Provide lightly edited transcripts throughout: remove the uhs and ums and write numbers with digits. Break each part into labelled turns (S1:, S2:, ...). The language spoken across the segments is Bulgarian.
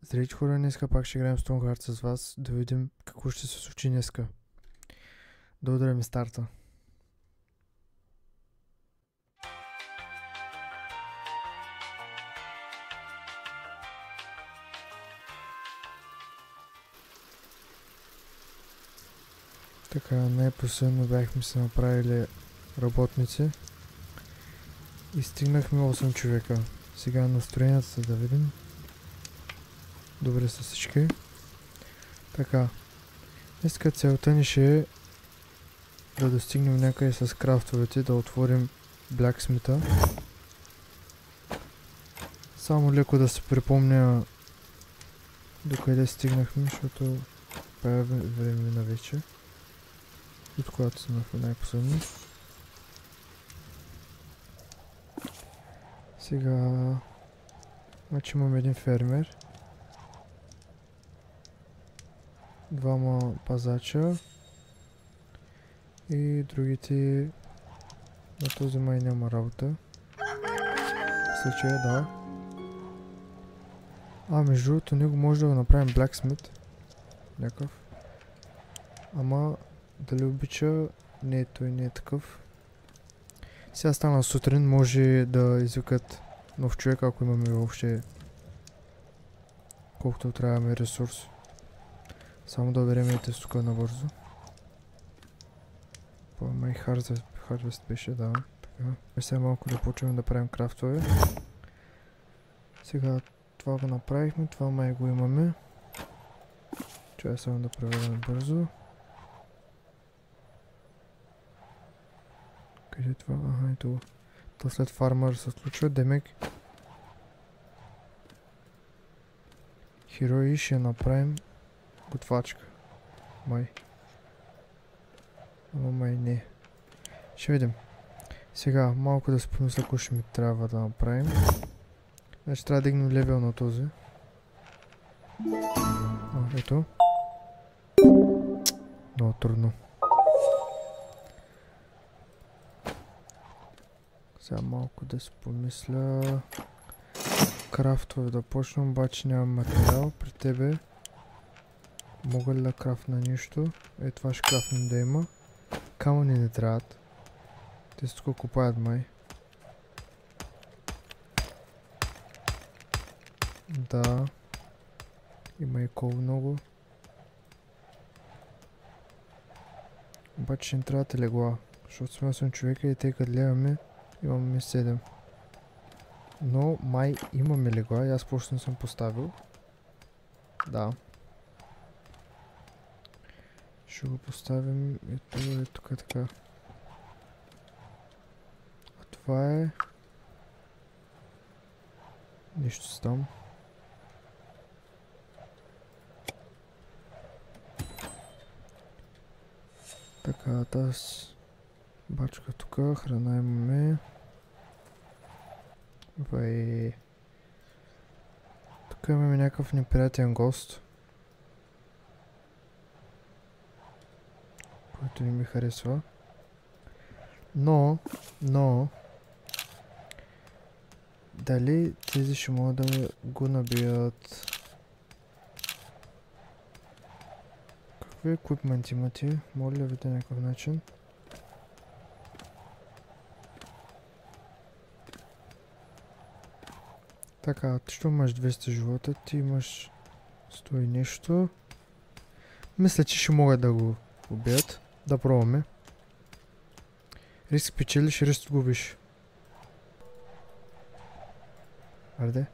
S1: Здравейте хора, днеска пак ще играем Stoneheart с вас, да видим какво ще се случи днеска. Да ударим старта. Така, най-последно бяхме се направили работници и стигнахме 8 човека. Сега настроенията да видим. Добре са всички. Така, днеска целта ни ще е да достигнем някъде с крафтовете, да отворим Blacksmith-а. Само леко да се припомня докъде стигнахме, защото бая време на вече. От когато сме в най-последно. Сега... Значи имаме един фермер. Двама пазача. И другите... На този май няма работа. В случая да. Между другото него може да го направим Blacksmith. Някакъв. Ама... Дали обича? Не, той не е такъв. Сега стана сутрин, може да извикат нов човек, ако имаме въобще колкото трябваме ресурс. Само да берем и тук набързо. Май Harvest беше, да. Така. Сега малко да почваме да правим крафтове. Сега това го направихме, това май го имаме. Чай само да проверим бързо. Къде е това? Ага, ето. То след фармър се случва. Демек. Херои ще направим готвачка. Май. Ама май не. Ще видим. Сега малко да се помисля какво ще ми трябва да направим. Значи трябва да дигнем левел на този. Ето. Много трудно. Сега малко да си помисля. Крафтове да почнем, обаче нямам материал. При тебе мога ли да крафтна нещо? Това ще крафтнем да има. Камъни не трябват. Те си тук купаят май. Да. Има и кол много. Обаче ще ни трябват и легла. Защото сме 8 човека и тъй като гледаме имаме 7. Но май имаме легла и аз просто не съм поставил. Да. Ще го поставим ето е тук така. А това е... Нищо си там. Така, тази бачка тук, храна имаме. Тук имаме някакъв неприятен гост, който не ми харесва. Но дали тези ще могат да го набият? Какви еквипмент имате? Моля да видя някакъв начин. Така, ти що имаш 200 живота, ти имаш 100 и нещо. Мисля, че ще могат да го убият. Да пробваме. Риск печелиш, риск губиш. Арде?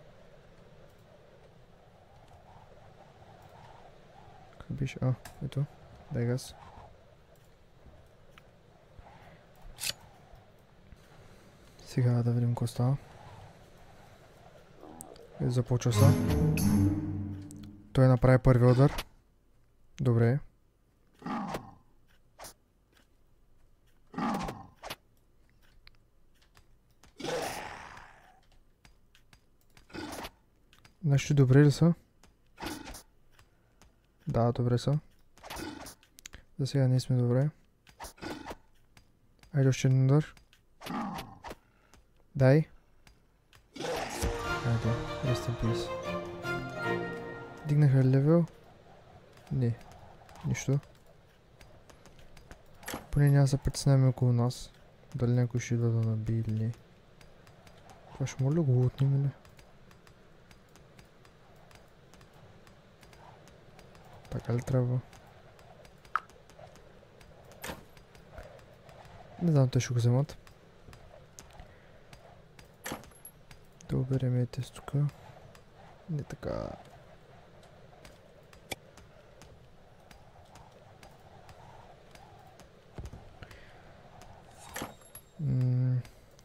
S1: Как биш? Ето. Дай газ. Сега да видим какво става. Започва се. Той направи първи удар. Добре. Наши добре ли са? Да, добре са. За сега не сме добре. Айде още един удар. Дай. Айде, rest in peace. Дигнаха левел? Не. Нищо. Поне няма да се притесняваме около нас. Дали някой ще идва да наби или не. Това ще моля го отнем или? Така ли трябва? Не знам, те ще го вземат. Да оберем и тези тук. Не така.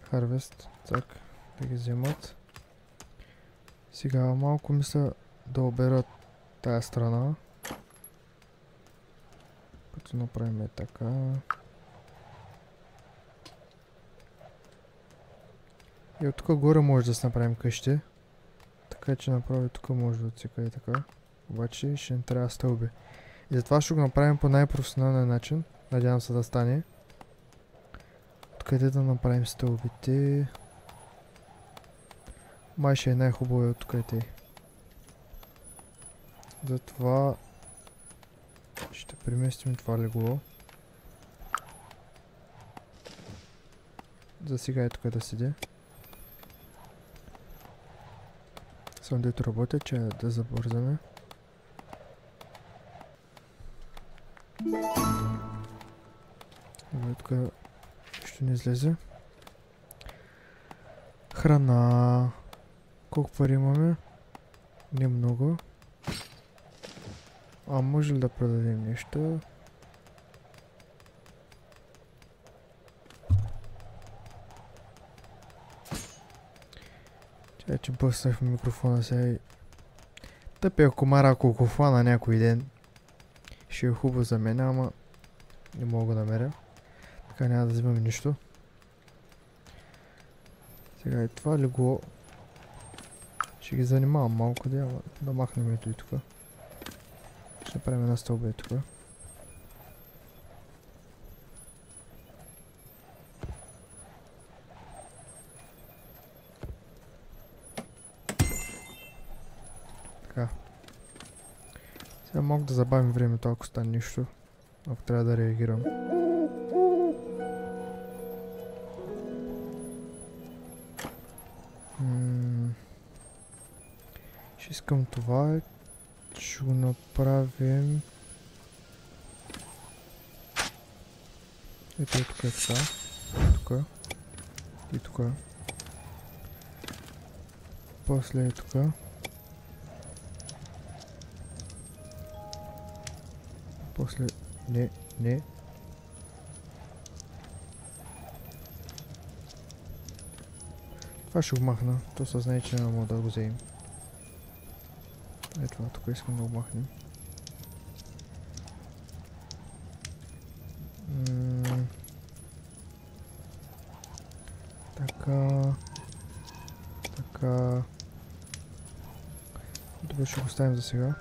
S1: Харвест, так, да ги вземат. Сега малко мисля да оберат тая страна. Като направим така. И от тук горе може да си направим къщи. Така че направо тук може да отсека и така. Обаче ще ни трябва стълби. И затова ще го направим по най-професионален начин. Надявам се да стане. Откъде да направим стълбите? Май ще е най-хубаво от тук и затова ще преместим това легло. За сега е тук да седи. Само дето работя, че да забързаме. Добре, тук ще не излезе. Храна. Колко пари имаме? Не много. А може ли да продадем нещо? Чай, че бъснах в микрофона сега и... Тъпия комара, ако го хвана някой ден. Ще е хубаво за мен, ама не мога да намеря. Така няма да взимам нищо. Сега и това легло. Ще ги занимавам малко, да махнем ето и тук. Ще направим една стълба и тук. Така. Сега мога да забавим времето, ако стане нищо. Ако трябва да реагирам. Ще искам това. Ще го направим. Ето е тук е така. Тук. И тук. После е тук. После... Не. Това ще го махна. То се знае, че няма да го вземем. Ето това, тук искам да го махнем. Така. Добре, ще го ставим за сега.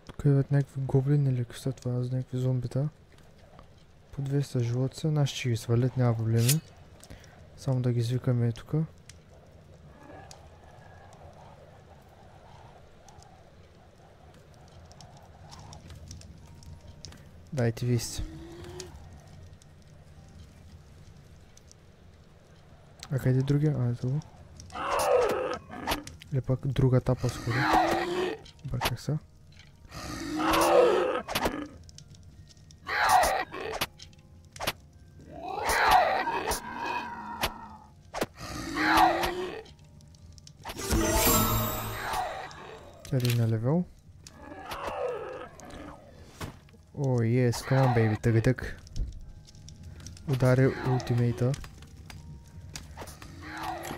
S1: Тук идват някакви гоблини или какво това, за някакви зомбита. По 200 живота, наши ще ги свалят, няма проблеми. Само да ги извикаме тук. Дайте вие сте. А къде другия? А, ето го. Или пък друга тапа скоро. Бърках се. Тя дигна левел. О, yes, come on baby, тъгътък. Удари ултимейта.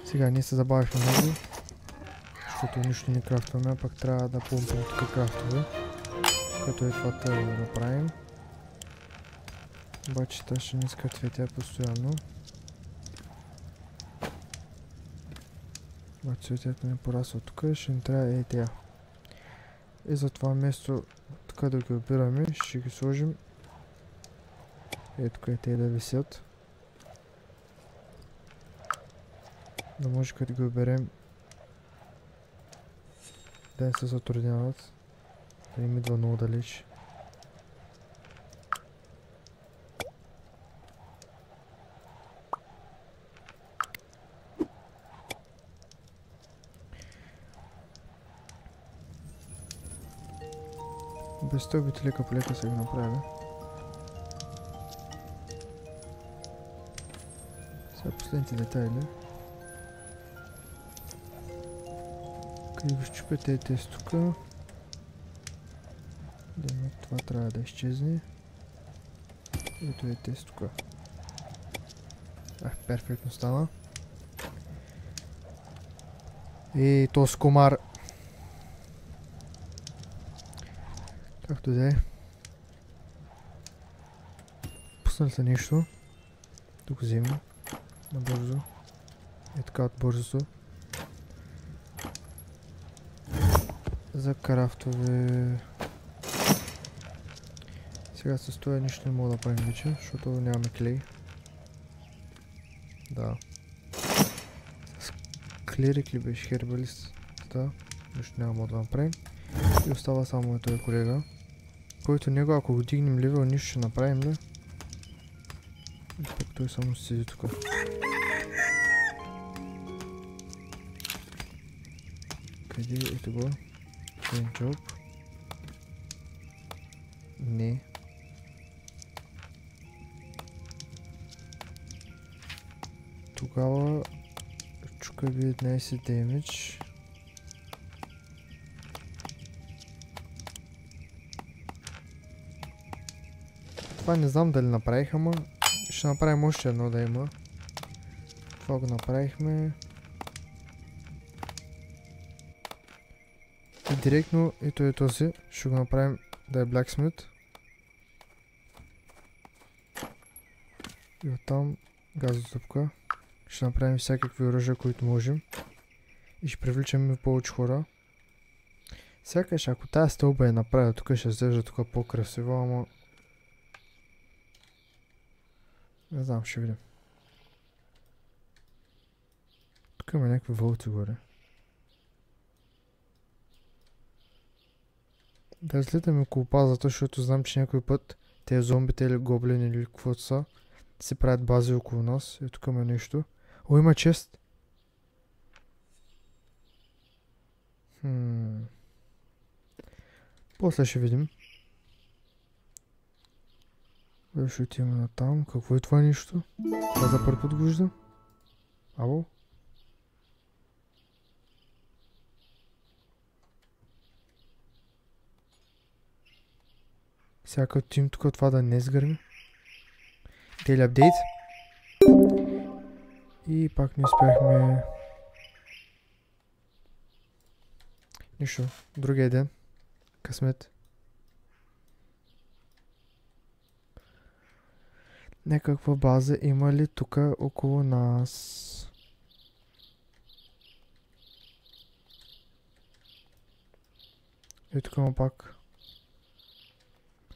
S1: Сега ние се забавихме много, защото нищо не крафтваме, а пък трябва да помпим тук крафтове. Като е това да го направим. Обаче та ще не иска цветя постоянно. Обаче цветята не порасва тук, ще ни трябва и тя. И за това место тук да ги обираме, ще ги сложим. Ето тук и те да висят. Да може като ги оберем да не се затрудняват. Да им идва много далеч. Без той бити лека по лека се ги направя. Сега последните детайли. Къде го щупете тези тука. Това трябва да изчезне. Ето е тези тука. Перфектно стана. И този комар. Както да е. Пуснали са нещо. Тук взема. Набързо. Е така от бързото. За крафтове. Сега с това нищо не мога да правим вече, защото нямаме клей. Да. С клерик ли беше хербалист? Да. Нищо няма да направим. И остава само този колега. Който него, ако го дигнем левел, нищо ще направим ли? И пък той само седи тук. Къде? Ето го. Paint job. Не. Тогава чука ви 11 демидж. Това не знам дали направих, ама ще направим още едно да има. Това го направихме. И директно, ето е този, ще го направим да е Blacksmith. И оттам газотъпка. Ще направим всякакви оръжия, които можем. И ще привличаме повече хора. Сякаш ако тази стълба е направя, тук ще изглежда тук по-красиво, ама... Не знам, ще видим. Тук има някакви вълци горе. Да излитаме около базата, защото знам, че някой път тези зомбите или гоблини или каквото са, си правят бази около нас. И тук има нещо. О, има чест! После ще видим. Ще отиваме на там. Какво е това нещо? Това за първи път го виждам. Ало? Сега като тим тук това да не изгърми. Daily апдейт. И пак не успяхме. Нищо. Другия ден. Късмет. Някаква база има ли тук около нас? И тук има пак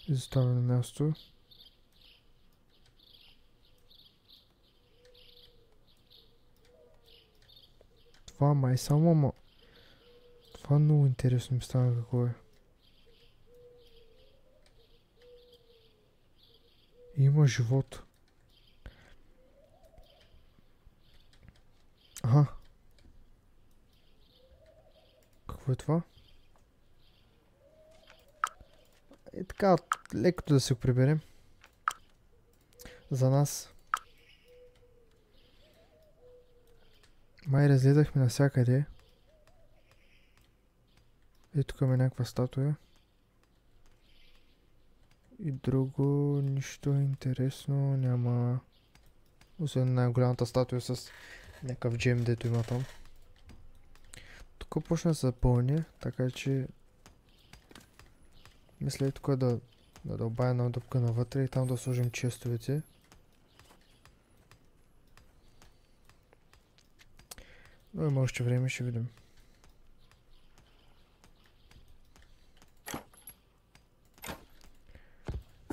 S1: изоставено място. Това май само, ама това много интересно ми стана какво е. Има живот. Аха. Какво е това? Е така, лекото да се приберем. За нас. Май разгледахме навсякъде. И тук има някаква статуя. И друго нищо интересно няма. Освен най-голямата статуя с някакъв джем, дето има там. Тук почна да се запълня, така че мисля и тук да дълбая една дупка навътре и там да сложим честовете. Но има още време, ще видим.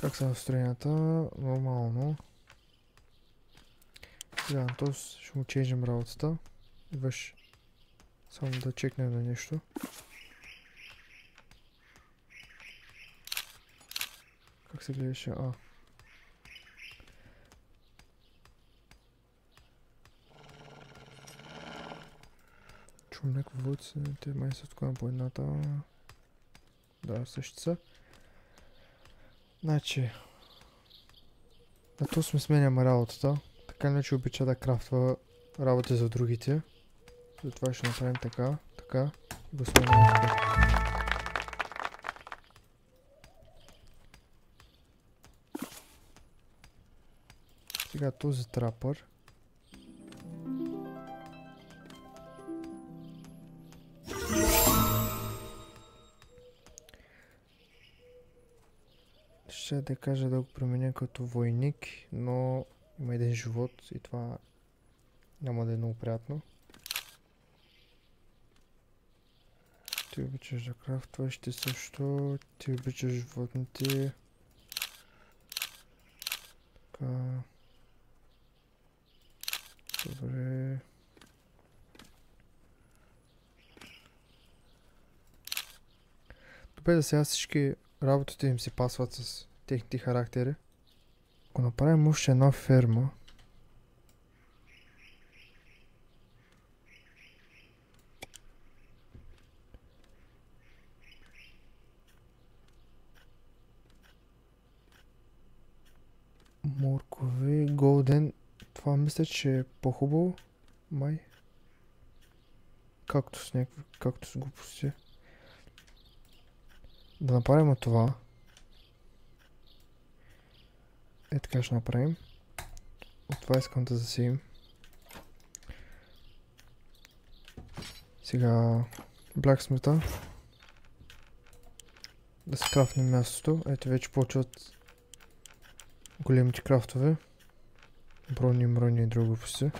S1: Как са настроенията? Нормално. Сега, ще му ченжим работата. Идваш само да чекнем на нещо. Как се гледаше? Чувам някакви вълци, те май са тук на планината. Да, същи са. Значи, на то сме сменяме работата. Така иначе обича да крафтва работи за другите. Затова ще направим така, така и го сменяме така. Сега този трапър. Ще да кажа да го променя като войник, но има един живот и това няма да е много приятно. Ти обичаш да крафтваш, ти също, ти обичаш животните. Така. Добре. Добре, да сега всички работите им си пасват с техните характери. Ако направим още една ферма, моркови, голден, това мисля, че е по-хубаво, май. Както с глупости. Да направим това. Е така ще направим. От това искам да засеем. Сега блаксмита. Да се крафнем мястото. Ето вече почват големите крафтове. Брони, мрони и друго пусти.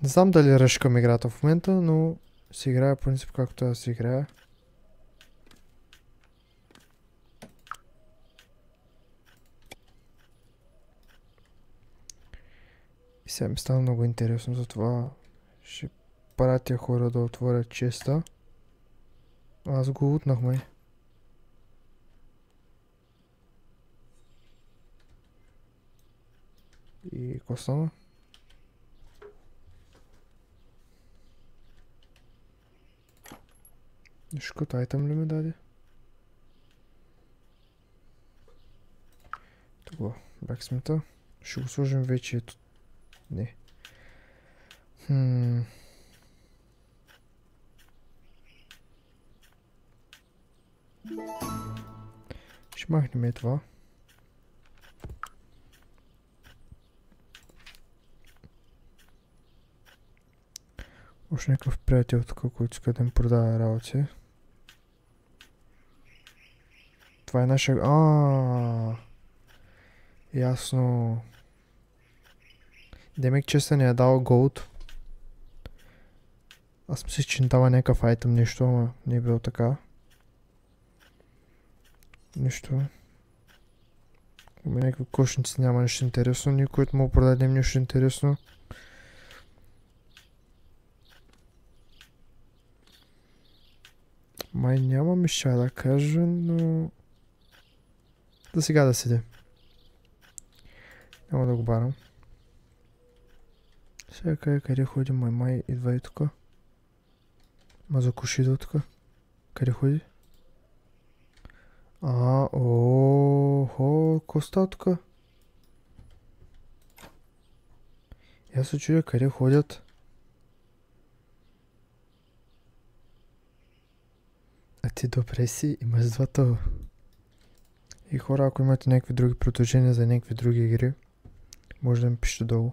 S1: Не знам дали ръшкам играта в момента, но си играя по принцип както аз си играя. И сега ми стана много интересно, затова ще пратя хора да отворят честа. Аз го утнах, май. И какво стана? Нещо като айтъм ли ме даде? Това, блаксмита. Ще го сложим вече ето. Не. Ще махнем това. Още някакъв приятел тук, който иска да им продава работи. Това е наша... Ясно. Демек честа не е дал голд. Аз мисля, че не дава някакъв айтъм нещо, ама не е било така. Нищо. Има някакви кошници, няма нещо интересно. Никой му продадем нещо интересно. Май нямам ще да кажа, но... За сега да седе. Няма да го барам. Сега къде ходи май идва и тука. Мазокуши идва тука. Къде ходи? Ко става тука? Я се чудя къде ходят. А ти добре си, имаш двата. И хора, ако имате някакви други предложения за някакви други игри, може да ми пишете долу.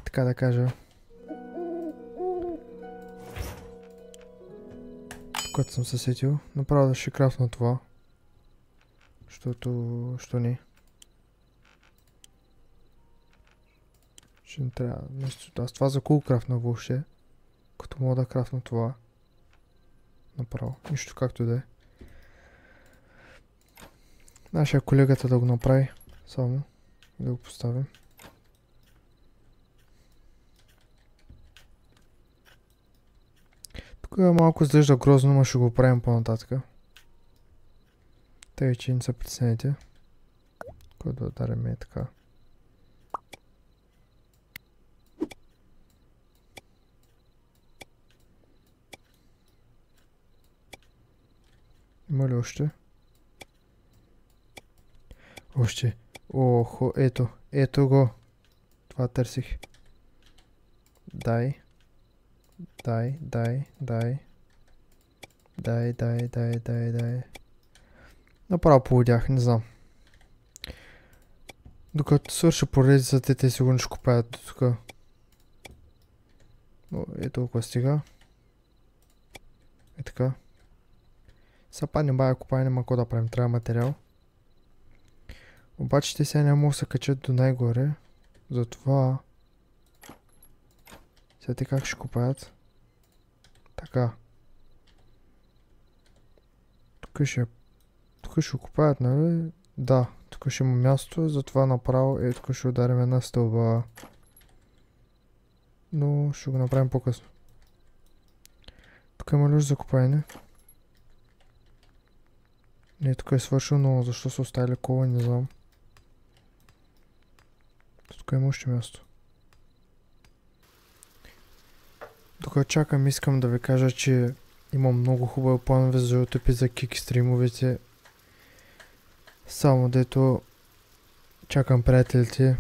S1: Така да кажа. Когато съм се сетил, направо да ще крафтна това. Що не. Ще не трябва нещо. Аз това за кул крафтна въобще. Като мога да крафтна това. Направо. Нищо както да е. Нашия колегата да го направи. Само. Да го поставим. Тук малко изглежда грозно, но ще го правим по-нататък. Тъй, че не се притеснете. Кой да ударим е така. Има ли още? Още. Охо, ето. Ето го. Това търсих. Дай. Дай, дай, дай. Дай, дай, дай, дай, дай. Направо поводях, не знам. Докато свърша поредицата, те сигурно ще купаят до тук. Е толкова стига. Е така. Сега па не бая купай, няма какво да правим, трябва материал. Обаче те сега няма да се качат до най-горе. Затова... Сега те как ще купаят? Така. Тук ще купаят, нали? Да, тук ще има място, затова направо тук ще ударим една стълба. Но ще го направим по-късно. Тук има ли още закупайне? Не, тук е свършил, но защо са оставили кола, не знам. Тук има още място. Докато чакам, искам да ви кажа, че имам много хубави планове за YouTube и за кик стримовете. Само дето чакам приятелите.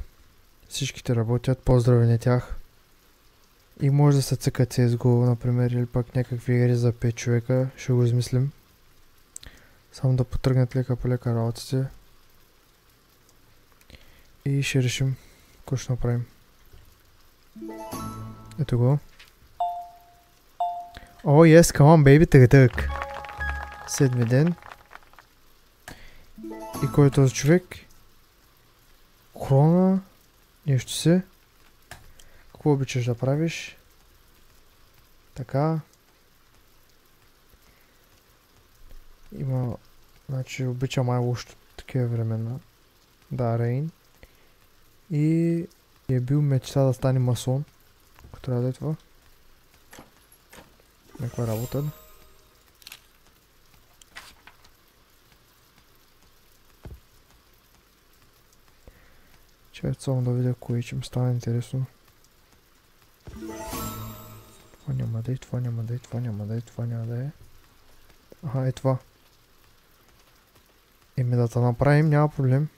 S1: Всичките работят, поздрави на тях. И може да се цъкат CSGO, например, или пък някакви игри за 5 човека. Ще го измислим. Само да потръгнат лека по лека работите. И ще решим какво ще направим. Ето го. О, yes, come on, baby, тък. Седми ден. И кой е този човек? Хрона. Нещо се. Какво обичаш да правиш? Така. Има... Значи обича май още такива времена. Да, Рейн. И е бил мечта да стане масон. Ако трябва да е това. Някаква работа. Чакай само да видя кое, че ми става интересно. Това няма да е, това няма да е, това няма да е, това няма да е. Аха, е това. Еми да те направим, няма проблем.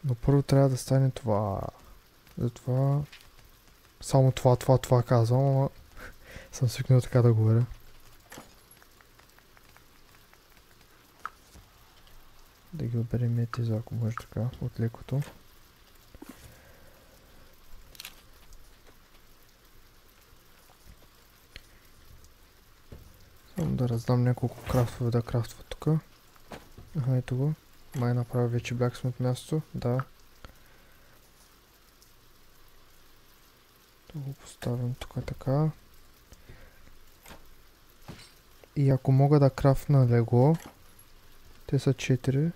S1: Но първо трябва да стане това. Затова... Само това казвам, ама... Съм свикнал така да говоря. Да ги оберем тези, ако може така, от лекото. Само да раздам няколко крафтове да крафтват тук. Аха, ето го. Май направя вече blacksmith място, да. Да го поставям тук така. И ако мога да крафтна легло, те са 4.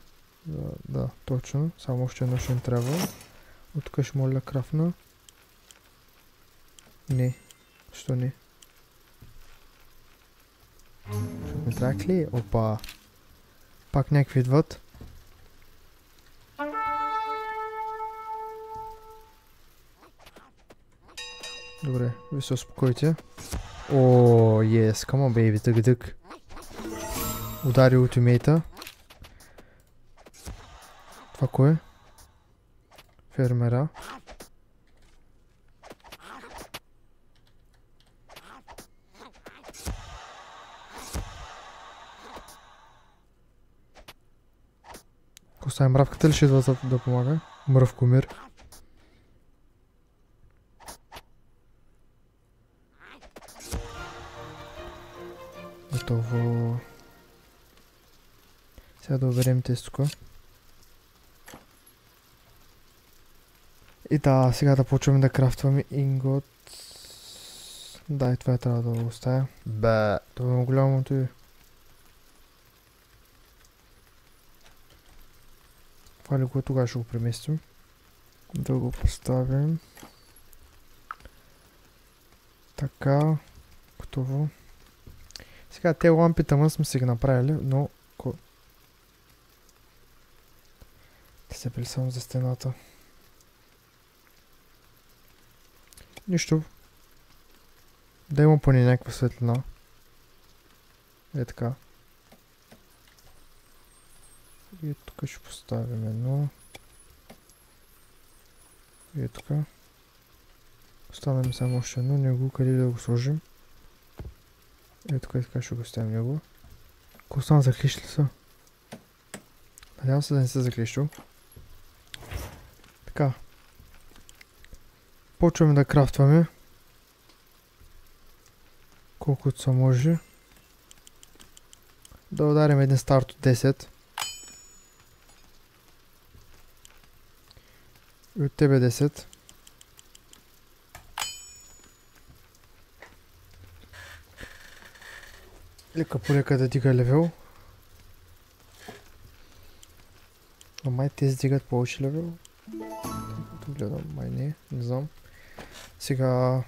S1: Да, точно. Само още едно ще им трябва. От тук ще моля да крафтна. Не. Що не? Защото ми трябва ли? Опа. Пак някакви идват. Добре, ви се успокойте. О, yes, come on baby, дък. Удари ултимейта. Това кой е? Фермера. Коста е мравката ли ще идва да помага? Мръвкомир. Готово. Сега да оберем тези тук. И да, сега да почваме да крафтваме ингот. Да, и това трябва да го оставя. Бе, това е голямото и. Това ли го тогава ще го преместим. Да го поставим. Така, готово. Сега те лампите ма сме си ги направили, но... Те са били само за стената. Нищо. Да има поне някаква светлина. Е така. И тук ще поставим едно. И така. Оставаме само още едно. Него къде да го сложим. И така ще го оставим него. Ако остана заклещи ли са? Надявам се да не се заклещил. Така. Почваме да крафтваме. Колкото се може. Да ударим един старт от 10. И от тебе 10. Лека по лека да дига левел. А май тези дигат повече левел. Тук гледам, май не знам. Сега...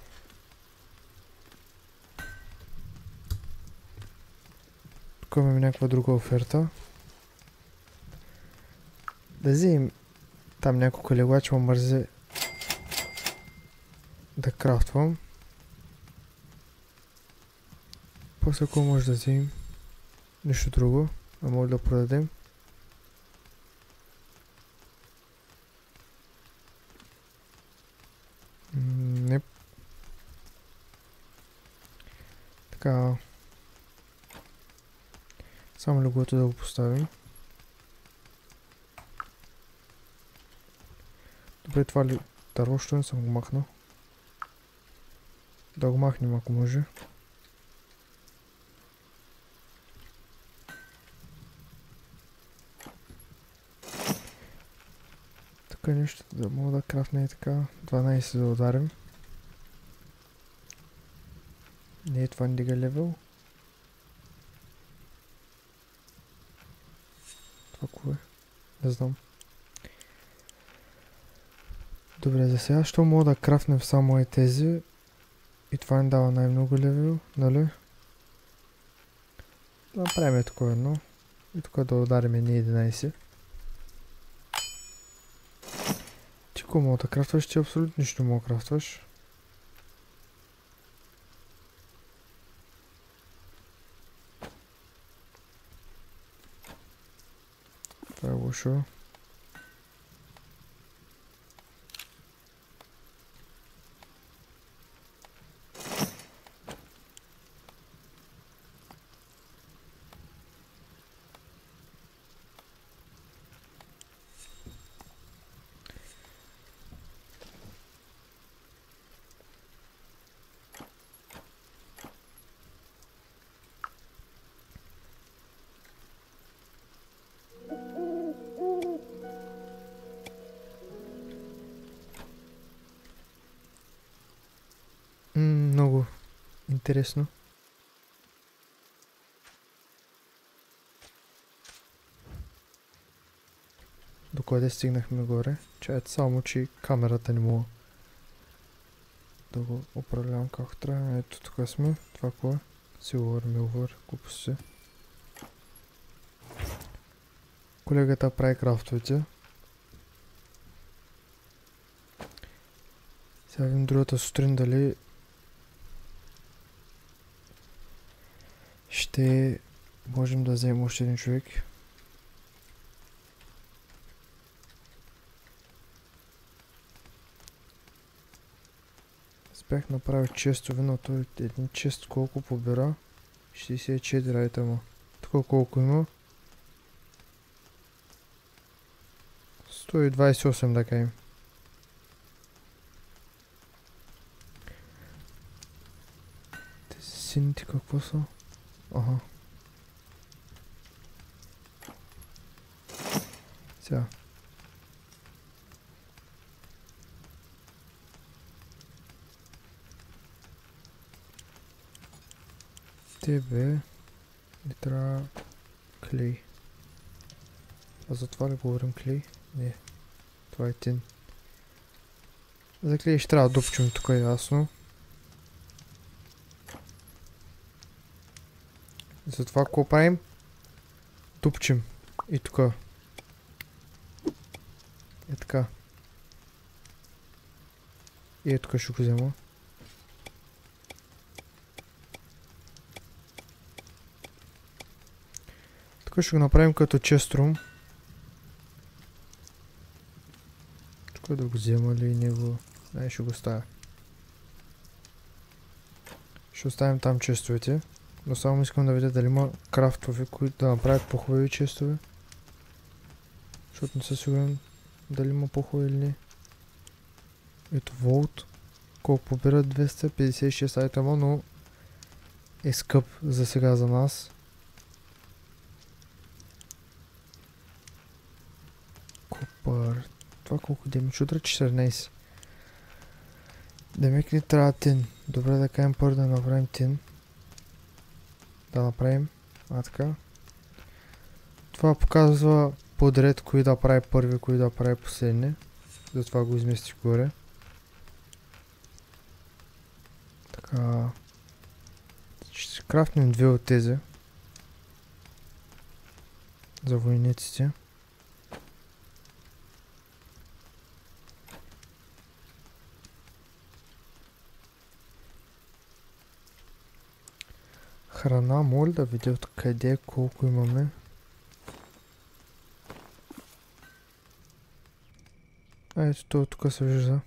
S1: Тук имаме някаква друга оферта. Да вземем там няколко легла, че ме мързи да крафтвам. После ако може да вземем нещо друго, а може да продадем. Не. Така. Само легото да го поставим. Добре, това ли дърво, що не съм го махнал? Да го махнем, ако може. Така нещо да мога да крафтне и така. 12 да ударим. Не е това не дига левел. Това кое? Не знам. Добре, за сега, що мога да крафтнем само и тези. И това ни дава най-много левел, нали? Да направим такова едно. И тук да ударим ни 11. Ти какво мога да крафтваш? Ти абсолютно нищо мога да крафтваш. Това е лошо. Много интересно. Докъде стигнахме горе? Чаят само, че камерата не мога да го управлявам както трябва. Ето тук сме. Това кое? Silver, глупости. Колегата прави крафтовете. Сега видим другата сутрин дали ще можем да вземем още един човек. Бях направил често вино, той един чест колко побира? 64 айтема. Тук колко има? 128 да кажем. Тези сините какво са? Ага. Сега. Тебе не трябва клей. А за това ли говорим клей? Не. Това е тин. За клей ще трябва да допчим тук, ясно. Затова какво правим? Тупчим. И тука. Е така. И е тука ще го взема. Тук ще го направим като честрум. Тук да го взема ли него? Не, ще го оставя. Ще оставим там честовете. Но само искам да видя дали има крафтове, които да направят по-хубави честове. Защото не съм сигурен дали има по-хубави или не. Ето Волт. Колко побира 256 айтема, но е скъп за сега за нас. Копър. Това колко демидж удра? 14. Демек ни трябва тин. Добре, да кажем първо да направим тин. Да направим. Така. Това показва подред кои да прави първи, кои да прави последни. Затова го изместих горе. Така. Ще си крафтнем две от тези. За войниците. Храна, моля да видя откъде, колко имаме. Ето това тук се вижда.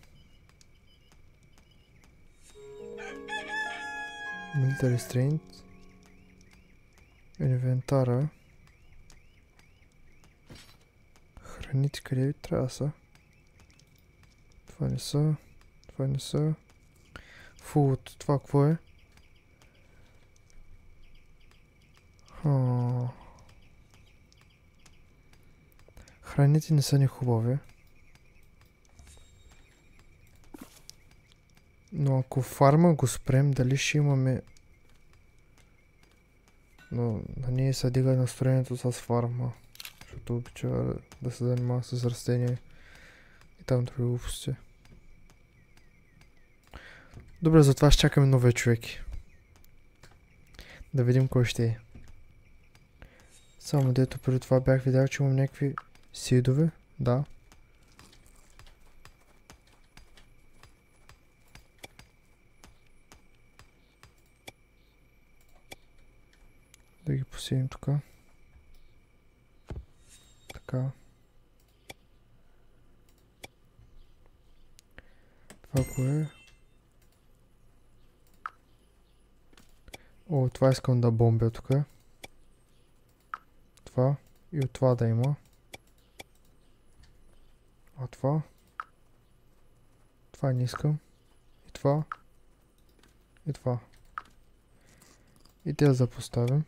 S1: Military Strength. Инвентара. Храните къде ви трябва са? Това не са. Това не са. Food. Това какво е? Храните не са ни хубави. Но ако фарма го спрем, дали ще имаме... Но на ние се дига настроението с фарма. Защото обича да се занимава с растения и там други глупости. Добре, затова ще чакаме нови човеки. Да видим кой ще е. Само дето преди това бях видял, че имам някакви сидове. Да. Да ги посеем тук. Така. Това кое е? О, това искам да бомбя тук. Това. И от това да има. А това. Това не искам. И това. И това. И те да запоставим.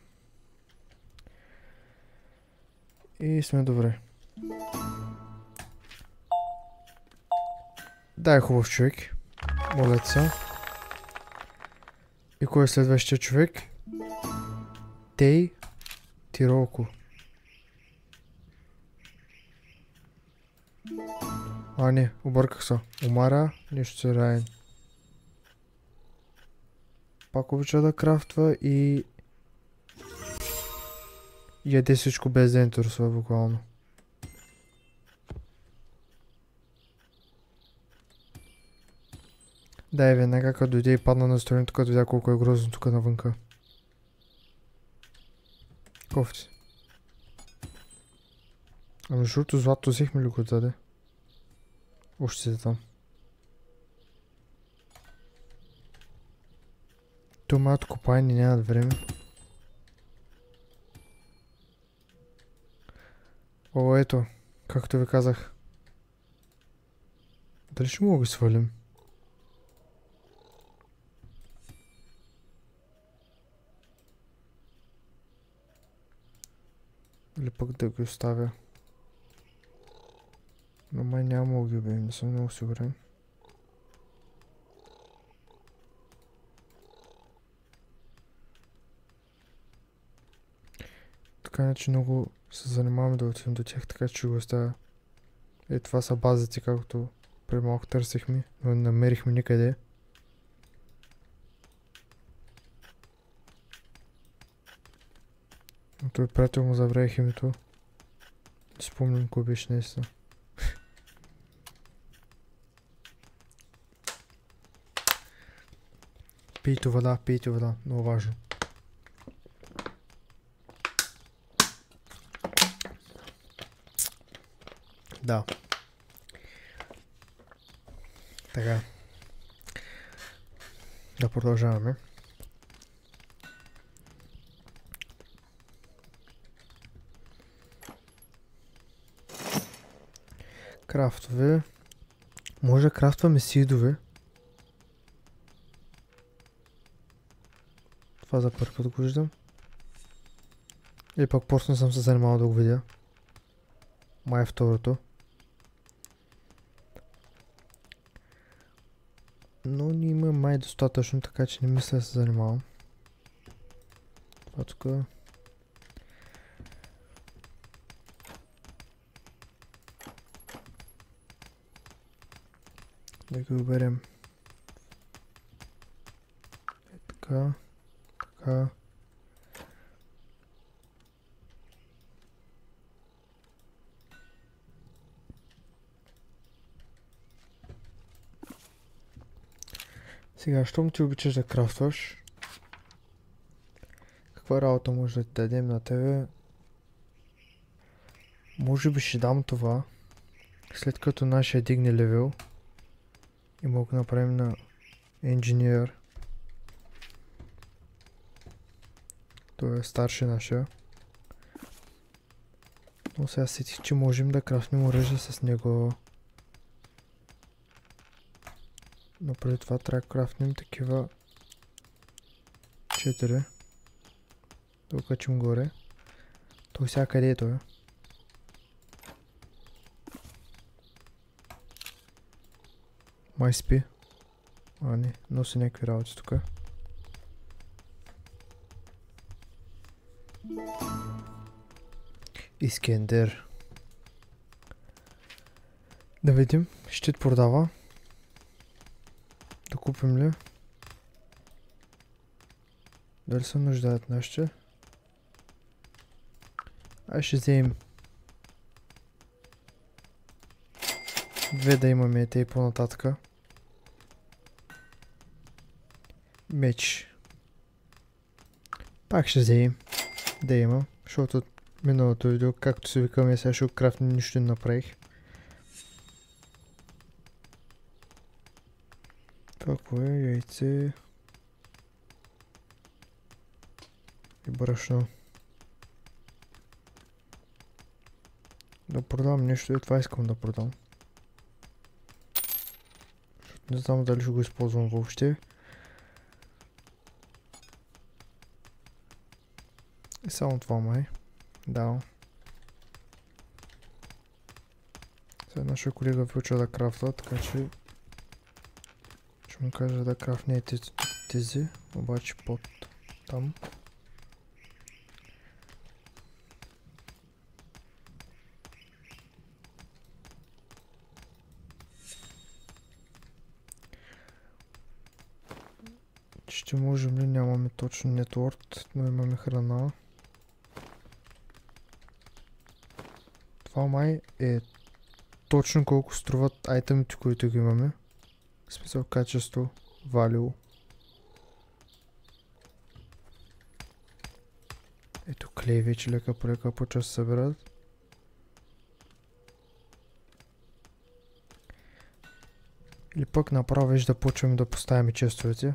S1: И сме добре. Дай хубав човек. Моля се. И кой е следващия човек? Тей Тиролко. А, не, обърках се. Омара, нищо се Райан. Пак обича да крафтва и... яде всичко без да интересува буквално. Да, веднага като дойде и падна настроението, като видя колко е грозно тук навънка. Кофти. Ами журто злато взехме ли го даде? Още си там. То малко копайни нямат време. О, ето, както ви казах. Дали ще мога да ги свалим? Или пък да ги оставя. Но май няма да ги убием, не съм много сигурен. Така иначе много се занимаваме да отидем до тях, така че ще го оставя. Е, това са базите, както преди малко търсихме, но не намерихме никъде. Той приятел му забравих името. Не спомням кой беше наистина. Пийте вода, много важно. Да. Така. Да продължаваме. Крафтове. Може да крафтваме сидове. Това за първи път го виждам. Или пък просто не съм се занимавал да го видя. Май е второто. Но не има май достатъчно, така че не мисля да се занимавам. Това тук. Да ги оберем. Така. Така. Сега, щом ти обичаш да крафтваш, каква работа може да ти дадем на тебе? Може би ще дам това, след като нашия дигне левел и мога да направим на инженер. Той е старши нашия. Но сега сетих, че можем да крафтнем оръжие с него. Но преди това трябва да крафтнем такива 4. Да го качим горе. Той сега къде е той? Май спи. А не, носи някакви работи тук. Искендер. Да видим, щит продава. Да купим ли? Дали се нуждаят нашите? Ай ще вземем 2 да имаме те и по-нататъка. Меч. Пак ще вземем да има, защото миналото видео, както си викаме, сега ще го крафтим, нищо не направих. Това какво е? Яйце и брашно. Да продавам нещо и това искам да продам. Не знам дали ще го използвам въобще. И само това май. Да. Сега нашия колега включва да крафта, така че ще му кажа да крафне тези, обаче под там. Ще можем ли? Нямаме точно нетворк, но имаме храна. Това май е точно колко струват айтемите, които ги имаме. В смисъл качество, value. Ето клей вече лека по лека почва се събират. Или пък направо вече да почваме да поставяме честовете.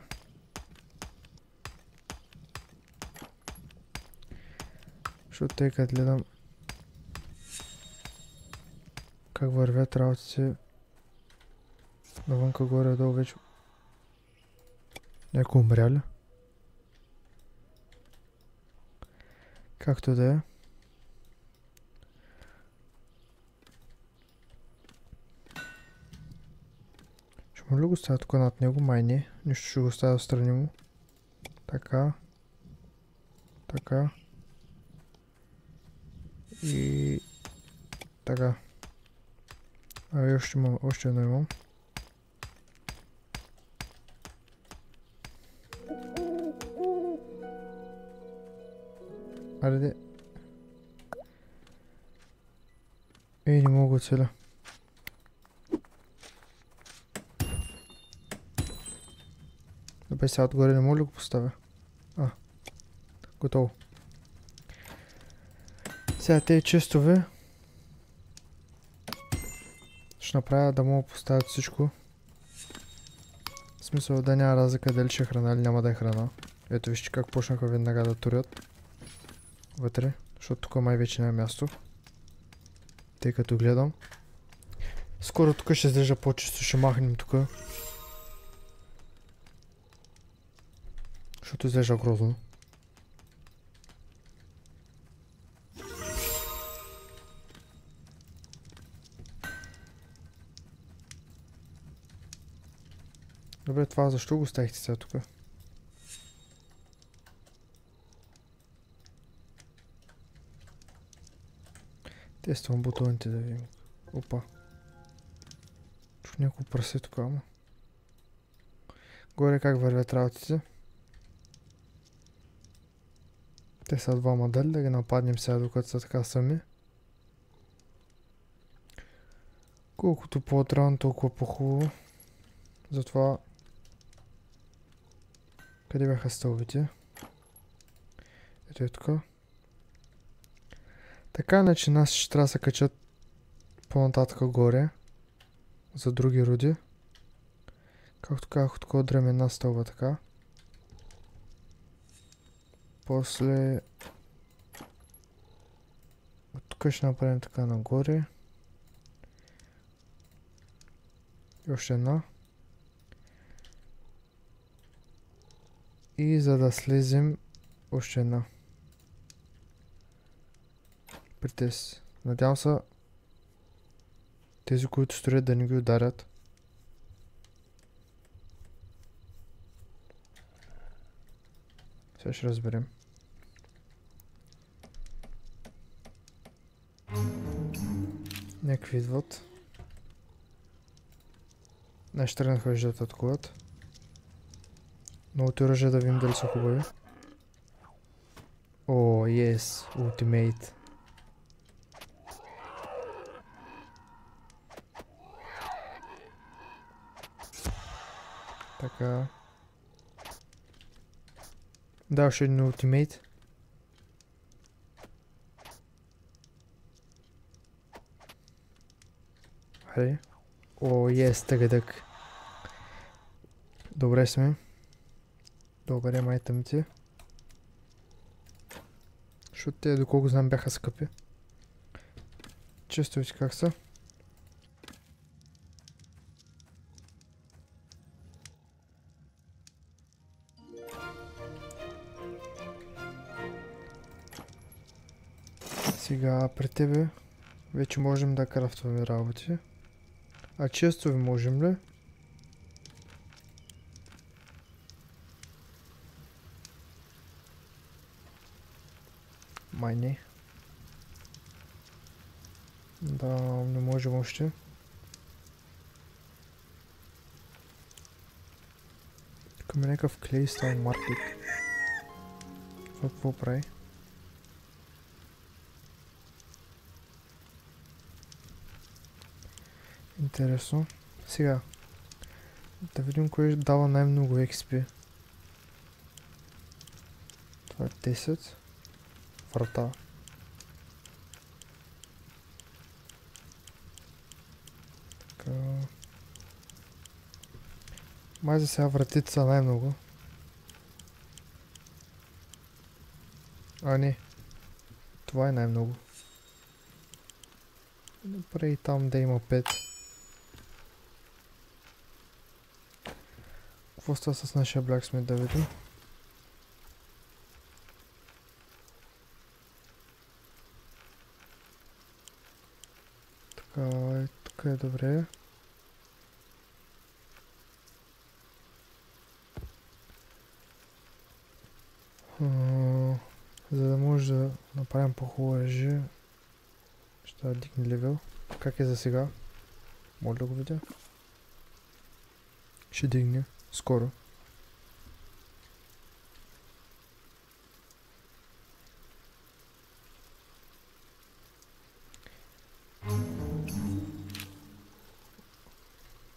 S1: Защото тъй като гледам как вървят работите навънка горе-долу вече. Някой умря ли? Както да е. Ще може ли го ставя тук над него? Май не. Нищо ще го ставя встрани му. Така. Така. И така. А още едно имам. Айде. Не мога целя. Добре, сега отгоре не мога ли го поставя? Готово. Сега тези честове ще направя да мога поставят всичко. В смисъл да няма разлика дали ще е храна или няма да е храна. Ето вижте как почнаха веднага да турят вътре, защото тук май вече няма място. Тъй като гледам. Скоро тук ще изглежда по-чисто, ще махнем тук. Защото изглежда грозно. Добре, това защо го ставихте сега тук? Тествам бутоните да видим. Опа. Чух някакво прасе тук, ама. Горе как вървят работите. Те са двама, дали да ги нападнем сега докато са така сами. Колкото по-отрано, толкова по-хубаво. Затова... Къде бяха стълбите? Ето е тук. Така иначе нас ще трябва да се качат по-нататък горе. За други руди. Както казах, тук удрям една стълба така. После... От тук ще направим така нагоре. И още една. И за да слезем още една. При тези. Надявам се тези, които строят, да не ги ударят. Сега ще разберем. Някакви идват. Наши тръгнаха виждат атакуват. Новото оръжие да видим дали са хубави. О, yes, ултимейт. Така. Да, още един ултимейт. Хайде. О, yes, тъгъдък. Добре сме. Добре, айтъмите. Защото те, доколко знам, бяха скъпи. Честовите как са? Сега при тебе вече можем да крафтваме работи. А честови можем ли? Май не. Да, не можем още. Тук има някакъв клейстайл маркет. Това какво прави? Интересно. Сега. Да видим кой дава най-много XP. Това е 10. Врата. Така. Май за сега вратите са най-много. А не. Това е най-много. Добре и там да има 5. Какво става с нашия Blacksmith да видим? Така, тук е добре. За да може да направим по-хубаво оръжие, ще да дигне левел. Как е за сега? Може да го видя? Ще дигне скоро.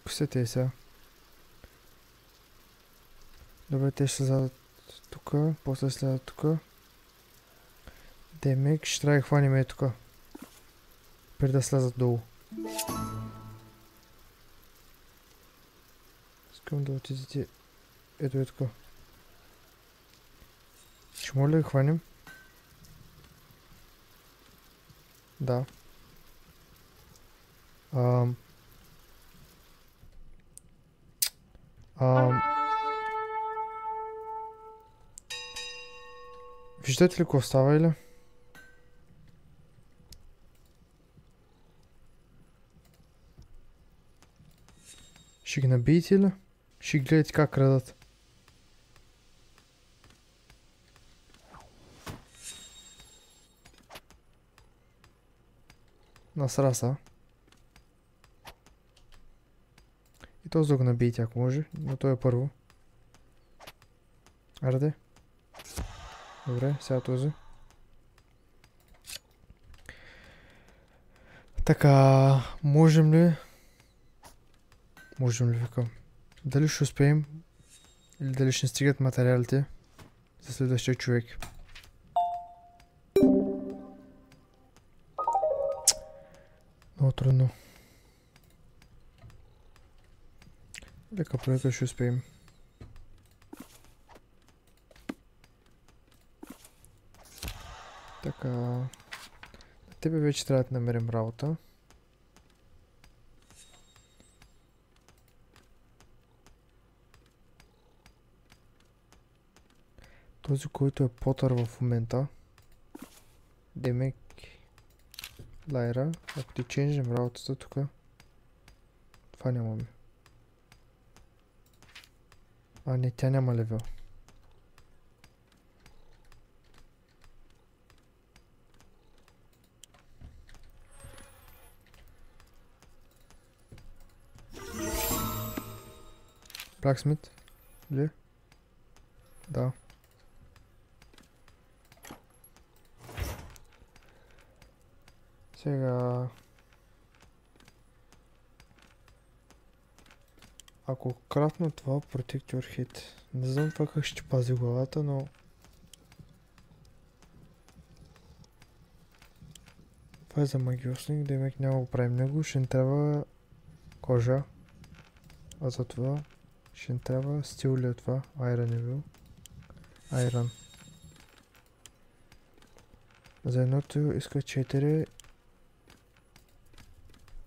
S1: Кои те сега? Добре, те ще слязат тука, после слязат тука. Демек, ще трябва да ги хваним тука. Преди да слязат долу. Искам да отидете ето тука. Ще може ли да ги хванем? Да. Виждате ли какво става или? Ще ги набиете ли? Ще гледате как крадат. Насраса. И този да го набиете ако може, но той е първо. Арде. Добре, сега този. Така, можем ли? Можем ли, викам? Дали ще успеем? Или дали ще не стигат материалите за следващия човек? Много трудно. Лека полека ще успеем. Така... На тебе вече трябва да намерим работа. Този, който е Потър в момента. Демек... Лайра. Ако ти ченжим работата тук. Това нямаме. А не, тя няма левел. Blacksmith? Ли? Да. Сега... Ако кратно това Protect Your Head. Не знам това как ще пази главата, но... Това е за магиосник, демек няма го правим него. Ще ни трябва кожа. А за това ще ни трябва стил ли е това? Iron е бил. Iron. За едното иска 4.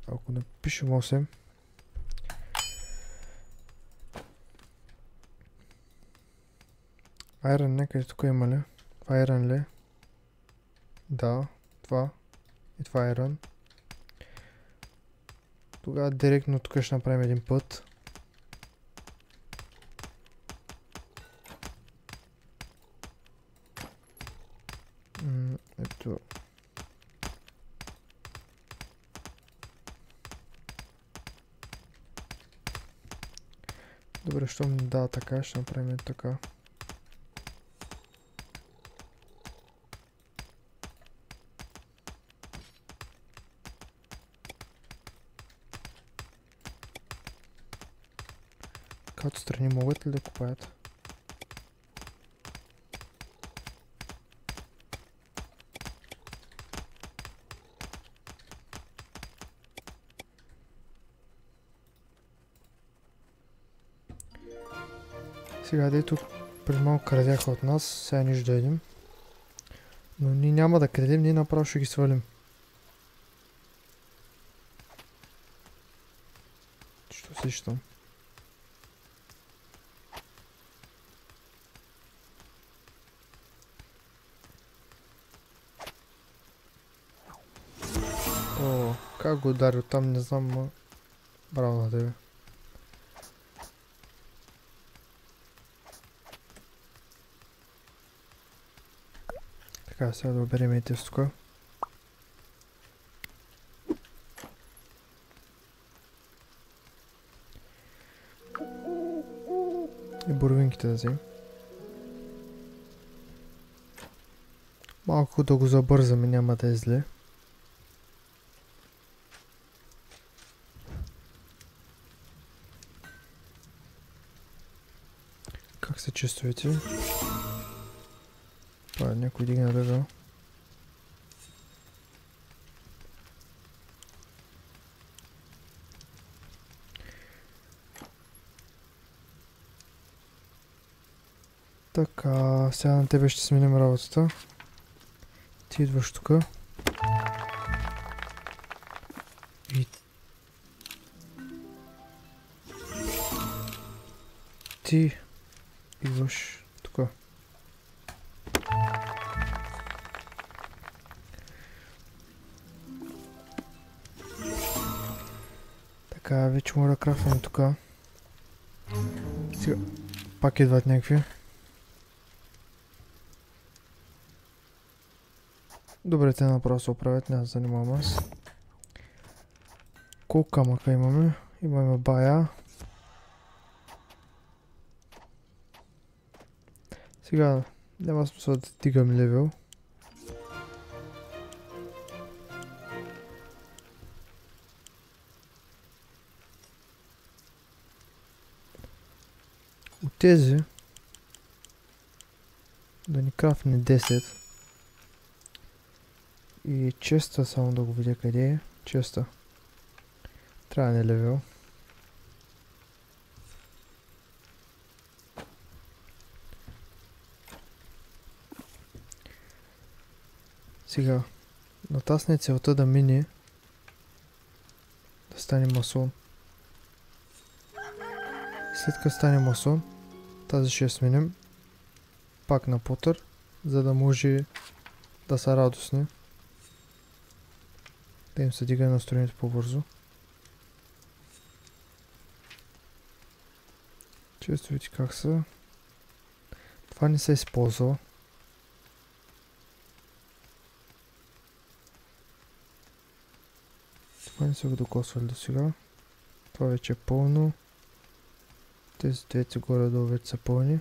S1: Ако напишем 8. Iron някъде тук има ли? Това Iron ли? Да, това. И това Iron. Тогава директно тук ще направим един път. Ето. Добре, щом ни дава така, ще направим така. Като страни могат ли да купаят? Сега дето преди малко крадяха от нас, сега нищо да едим. Но ние няма да крадем, ние направо ще ги свалим. Що сещам? О, как го ударил там, не знам, но... Браво на тебе. Така, сега да оберем и тестука. И боровинките да вземем. Малко да го забързаме, няма да е зле. как се чувствате? Някой дигна левел. Така, сега на тебе ще сменим работата. Ти идваш тука. И ти идваш тука. Така, вече мога да крафваме тука. Сега пак идват някакви. Добре, те направо се оправят, няма да занимавам аз. Колко камъка имаме? Имаме бая. Сега няма смисъл да стигам левел. От тези да ни крафне 10. И честа, само да го видя къде е. Честа. Трябва да е левел. Сега, натасне целта да мине, да стане масон. След като стане масон, тази ще я сменим пак на Потър, за да може да са радостни. Да им се дига настроението по-бързо. Често видите как са. Това не се използва. Това не са го докосвали до сега. Това вече е пълно. Тези двете горе-долу вече са пълни.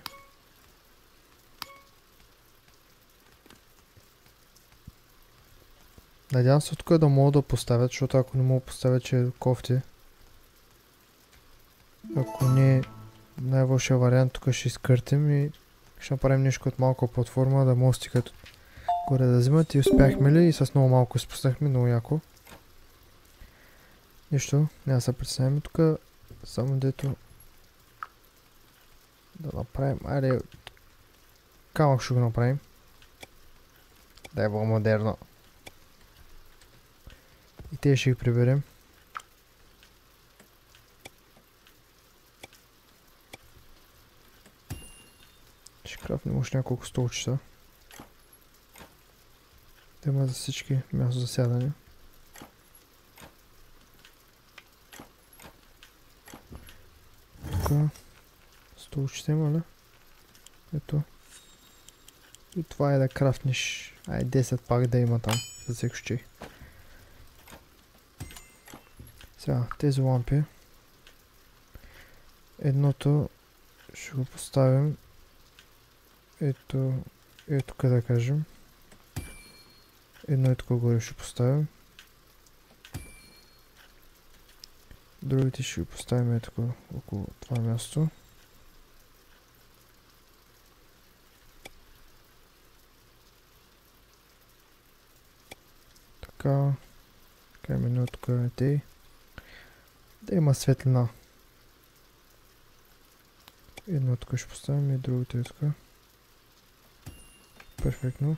S1: Надявам се тук да мога да поставят, защото ако не мога да поставят, че е кофти. Ако не, най-лошия вариант тук ще изкъртим и ще направим нещо като малка платформа, да може стигат горе да взимат. И успяхме ли? И с много малко изпуснахме, много яко. Нищо, няма да се притесняваме тук, само дето да направим, айде, камък ще го направим. Да е по-модерно. И те ще ги приберем. Ще крафнем още няколко столчета. Те има за всички място за сядане. Тук столчета има ли? Ето. И това е да крафнеш. Ай, 10 пак да има там. За всеки случай. Сега, тези лампи. Едното ще го поставим. Ето тук да кажем. Едно е тук горе ще поставим. Другите ще ги поставим ето тук около това място. Така. Така именно тук е тъй. Да има светлина. Едно тук ще поставим и другото е тук. Перфектно.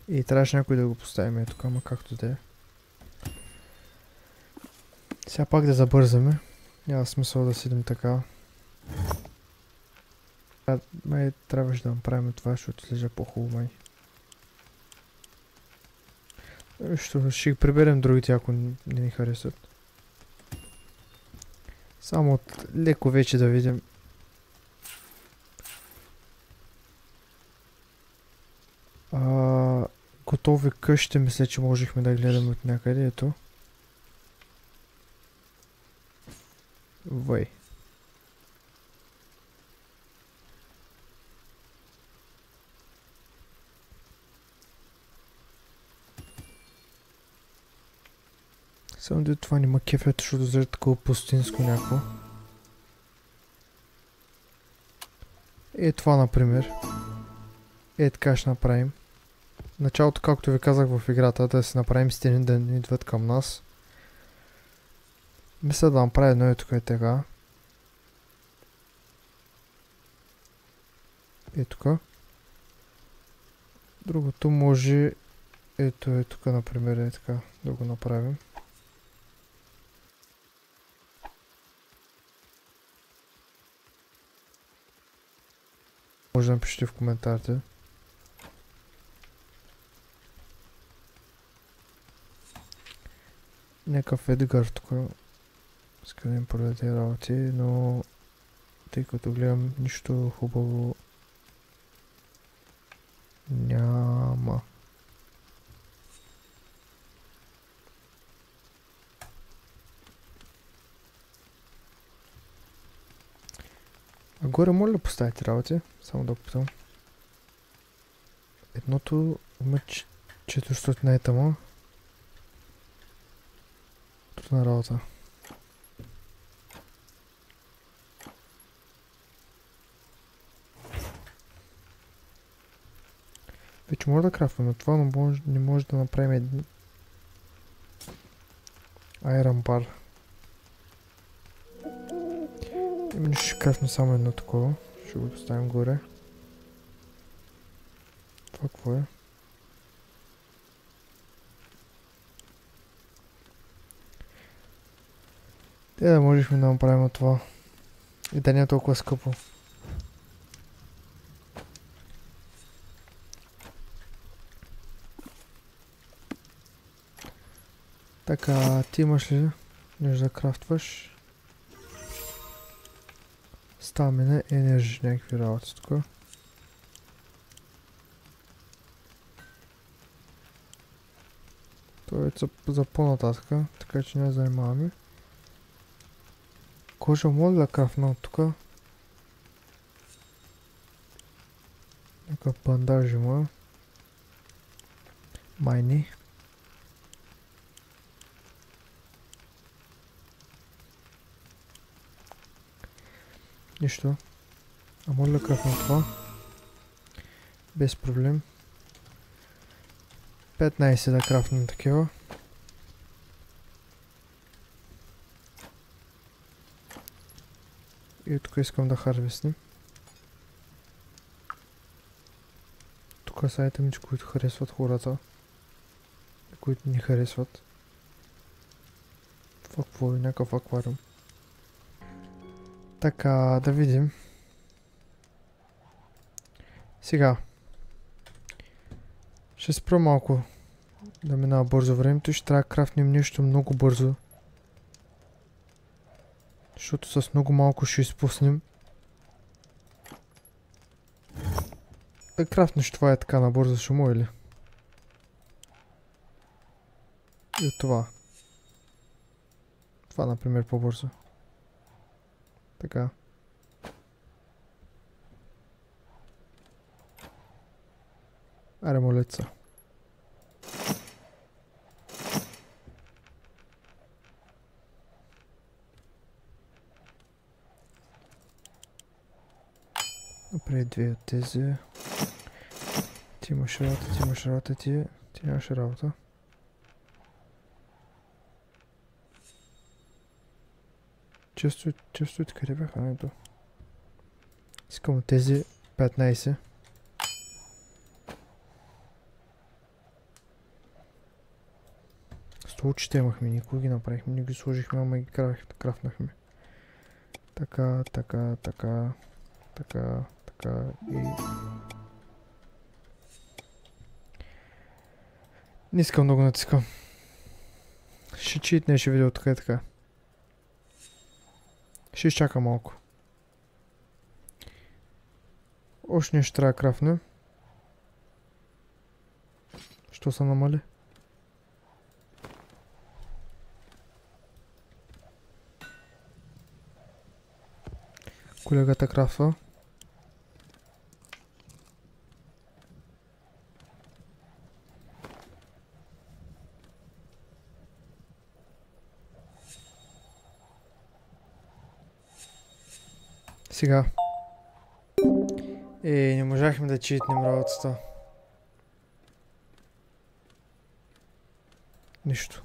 S1: И трябваше някой да го поставим тук, ама както да е. Сега пак да забързаме. Няма смисъл да седим така. Май трябваше да направим това, защото излежа по-хубаво май. Ще ги приберем другите, ако не ни харесват. Само от леко вече да видим. Готови къщи, мисля, че можехме да гледаме от някъде, ето. Вай. Само да това няма кефето, защото заради такова пустинско някакво. Това, например. Така ще направим. Началото, както ви казах в играта, да си направим стени да не идват към нас. Мисля да направя едно тук е така. Тук. Другото може ето тук, например, така да го направим. Може да напишете в коментарите. Някакъв Едгар тук. Иска да им продаде работи, но тъй като гледам нищо хубаво няма. А горе моля да поставите работи? Само да попитам. Едното има 400 етама. Тут на работа. Вече може да крафваме това, но не може да направим един Iron Bar. Именно ще крафнем само едно такова. Ще го поставим горе. Това какво е? Да можехме да направим това. И да не е толкова скъпо. Така, ти имаш ли нещо да крафтваш? Стамина, енержи, някакви работи тук. Това е за по-нататъка, така че не занимаваме. Кожа мога да крафна от тук. Някакъв бандаж има. Майни. Нищо. А може да крафна това? Без проблем. 15 да крафнем такива. И тук искам да харвестим. Тук са айтемите, които харесват хората. И които не харесват. Това какво е? Някакъв аквариум. Така, да видим. Сега. Ще спра малко да минава бързо времето и ще трябва да крафнем нещо много бързо. Защото с много малко ще изпуснем. Да крафнеш това е така набързо ще му или? И от това. Това например по-бързо. Така. Аре молеца. Направи две от тези. Ти имаш работа, ти имаш работа, ти нямаш работа. Чувствуйте къде бяха, не до. Искам от тези 15. Столчите имахме, никога ги направихме, не ги сложихме, ама ги крафнахме. Така, така, така, така, така и... Не искам да го натискам. Ще читне, ще видео така и така. Ще изчака малко. Още нещо трябва да крафнем. Що са намали? Колегата крафва. Сега. Не можахме да читнем работата. Нищо.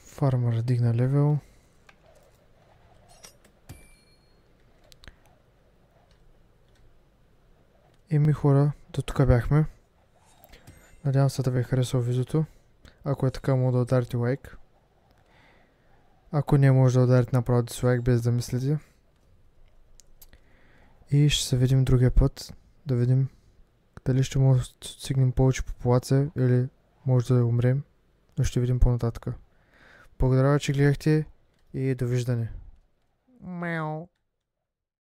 S1: Фармър дигна левел. Хора, до тук бяхме. Надявам се да ви е харесало видеото. Ако е така, може да ударите лайк. Ако не, може да ударите направо дизлайк без да мислите. И ще се видим другия път. Да видим дали ще може да стигнем повече популация или може да умрем. Но ще видим по-нататък. Благодаря, че гледахте и довиждане. Мяу.